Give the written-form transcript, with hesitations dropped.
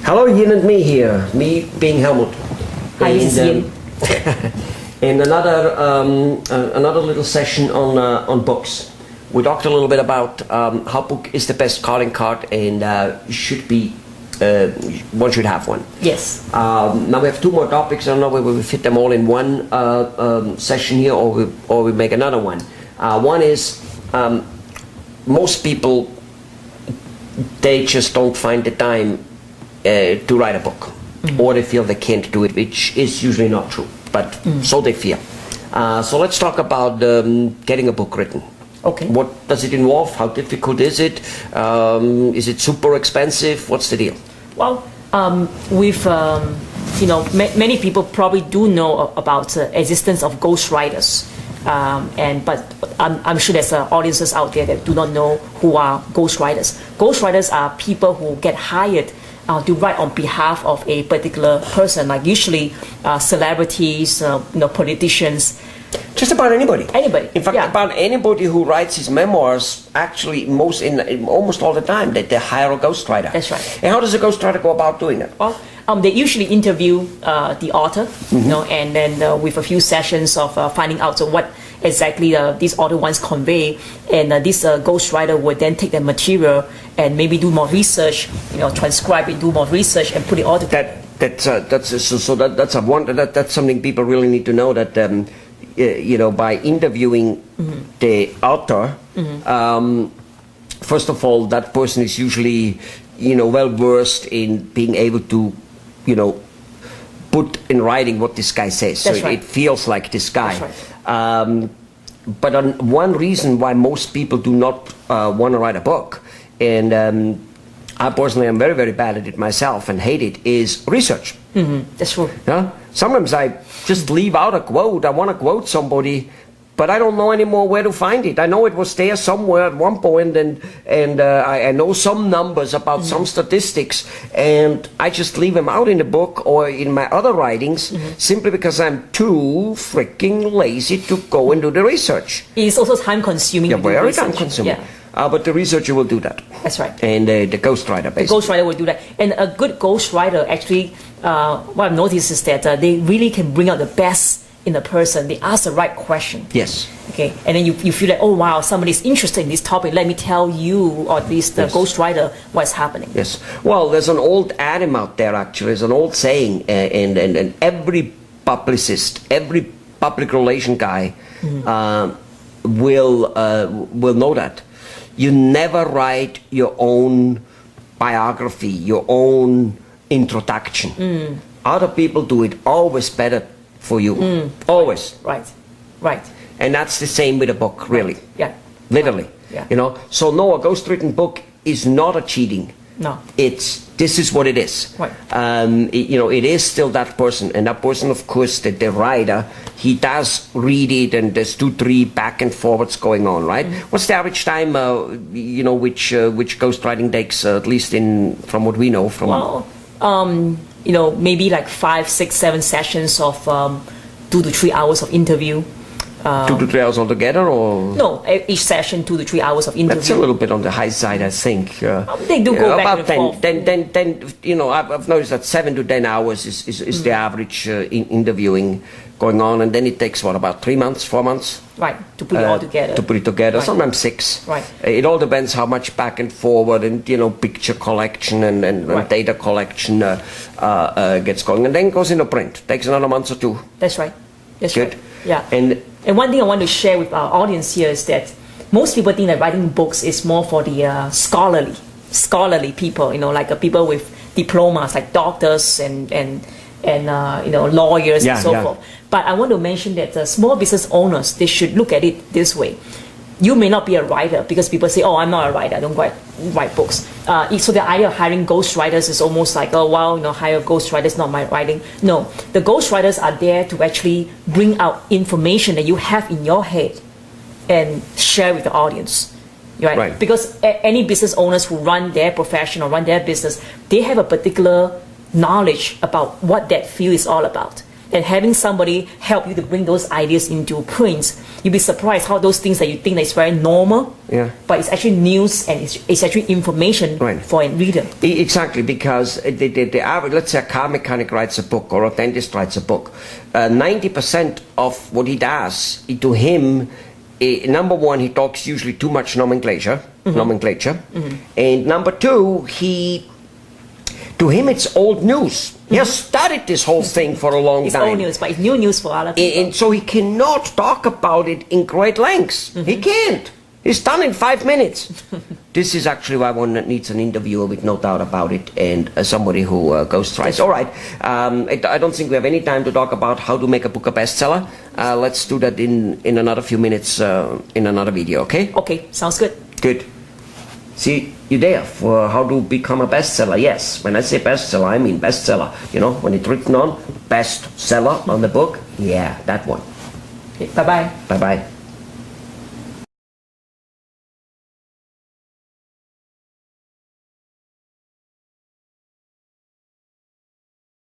Hello, Yin and me here. Me being Helmut. Hi, this is Yin. In another little session on books, we talked a little bit about how book is the best calling card and should be one should have one. Yes. Now we have two more topics. I don't know whether we fit them all in one session here or we make another one. One is most people, they just don't find the time to write a book, or they feel they can't do it, which is usually not true, but so they feel. So let's talk about getting a book written. Okay. What does it involve? How difficult is it? Is it super expensive? What's the deal? Well, many people probably do know about the existence of ghostwriters. But I'm sure there's audiences out there that do not know who are ghostwriters. Ghostwriters are people who get hired to write on behalf of a particular person, like usually celebrities, politicians. Just about anybody. Anybody. In fact, about anybody who writes his memoirs, actually almost all the time, they hire a ghostwriter. That's right. And how does a ghostwriter go about doing it? Well, they usually interview the author, and then with a few sessions of finding out what exactly this author wants to convey, and this ghostwriter would then take the material and maybe do more research, transcribe it, do more research, and put it all together. That's something people really need to know, that by interviewing the author, first of all, that person is usually well versed in being able to put in writing what this guy says. That's so right. It feels like this guy. That's right. But one reason why most people do not want to write a book, and I personally am very, very bad at it myself and hate it, is research. That's true. Yeah? Sometimes I just leave out a quote. I want to quote somebody, but I don't know anymore where to find it. I know it was there somewhere at one point, and I know some numbers about some statistics, and I just leave them out in the book or in my other writings simply because I'm too freaking lazy to go and do the research. It's also time-consuming. Yeah, very time-consuming. Yeah. But the researcher will do that. That's right. And the ghostwriter, basically. The ghostwriter will do that. And a good ghostwriter, actually, what I've noticed is that they really can bring out the best in a person. They ask the right question. Yes. Okay. And then you feel like, oh wow, somebody's interested in this topic. Let me tell you, or at least the ghostwriter, what's happening. Yes. Well, there's an old adage out there, actually. There's an old saying, and every publicist, every public relation guy will know that. You never write your own biography, your own introduction. Other people do it always better for you. Always. Right. And that's the same with a book, really. Right. Yeah. Literally. Yeah. So no, a ghost-written book is not a cheating. No. This is what it is. Right. It is still that person, and that person, of course, the writer, he does read it, and there's 2-3 back and forwards going on, right? What's the average time, which ghostwriting takes, at least from what we know from? Well, maybe like 5, 6, 7 sessions of 2 to 3 hours of interview. 2 to 3 hours altogether, or? No, each session 2 to 3 hours of interview. That's a little bit on the high side, I think. They do go back and forth. Then, I've noticed that 7 to 10 hours is the average interviewing going on, and then it takes, about 3 months, 4 months? Right, to put it all together. To put it together, right. Sometimes 6. Right. It all depends how much back and forward and, picture collection and right. data collection gets going, and then goes into print. Takes another month or 2. That's right. That's Good. Right. Yeah. And one thing I want to share with our audience here is that most people think that writing books is more for the scholarly people, like people with diplomas, like doctors and lawyers and so forth. But I want to mention that small business owners, they should look at it this way. You may not be a writer because people say, oh, I'm not a writer, I don't write books. So the idea of hiring ghostwriters is almost like, oh, well, hire ghostwriters, not my writing. No, the ghostwriters are there to actually bring out information that you have in your head and share with the audience. Right? Because any business owners who run their profession or run their business, they have a particular knowledge about what that field is all about. and having somebody help you to bring those ideas into print, you'll be surprised how those things that you think that is very normal, Yeah. but it's actually news and it's actually information Right. for a reader. Exactly, because the average, let's say a car mechanic writes a book or a dentist writes a book, 90% of what he does, to him, number one, he talks usually too much nomenclature, and number two, to him it's old news. He has studied this whole thing for a long It's time. old news, but it's new news for other people. And so he cannot talk about it in great lengths. He can't. It's done in 5 minutes. This is actually why one needs an interviewer with no doubt about it, and somebody who goes thrice. All right. I don't think we have any time to talk about how to make a book a bestseller. Let's do that in another few minutes in another video, okay? Okay, sounds good. Good. See, you there for how to become a bestseller. Yes, when I say bestseller, I mean bestseller. You know, when it's written on bestseller on the book, yeah, that one. Okay, bye-bye. Bye-bye.